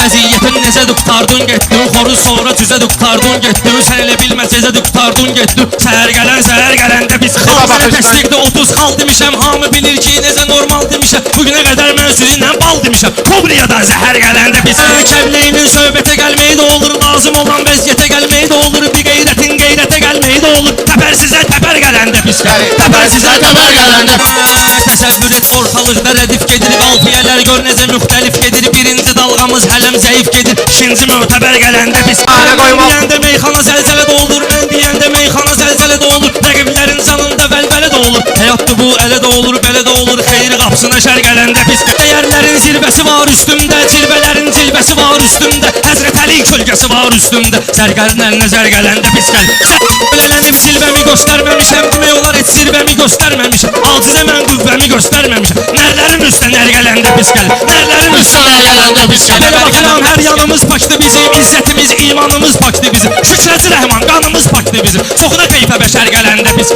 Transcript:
vəziyyətin necədir qurtardın getdin, xoruz sonra cüzədir qurtardın getdin, sən elə bilməzəcədir qurtardın getdin, səhər gələndə biz xal sənə təsdiqdə 30 xal demişəm, hamı bilir ki necə normal demişəm, bugünə qədər mən sözündən bal demişəm, Kobriyadan zəhər gələndə biz Kəbləyinin söhbətə gəlməyi də olur, lazım olan vəziyyətə gəlməyi də olur, bir qeyrətin qeyrətə gəlməyi də olur, təpər sizə təpər gələndə biz təpər sizə təpər gələndə təsəvvür et ortalıqda rədif gedir, qalfiyələr gör necə müxtəlif gedir, birinci dalğamız hələm zəif gedir, ikinci mötəbər gələndə biz deyəndə meyxana zəlzələdə olur, mən deyəndə meyxana zəlzələdə olur, rəqiblərin canında vəlvələ də olur, həyatdır bu ələ də olur, belə də olur, xeyri qapısına şər gələndə biz dəyərlərin zirvəsi var üstümdə, cilvələrin cilvəsi var üstümdə, Həzrət Əli kölgəsi var üstümdə, zərgərin əlinə zər gələndə biz Ölələnib cilvəmi göstərməmişəm, demək olar heç zirvəmi göstərməmişəm, acizə mən qüvvəmi göstərməmişəm, nərlərin üstə nər gələndə biz nərlərin üstə nər gələndə biz belə baxıram, hər yanımız pakdı bizim, izzətimiz, imanımız pakdı bizim, şükrəci rəhman, qanımız pakdı bizim, çoxuna qeyfə bəşər gələndə biz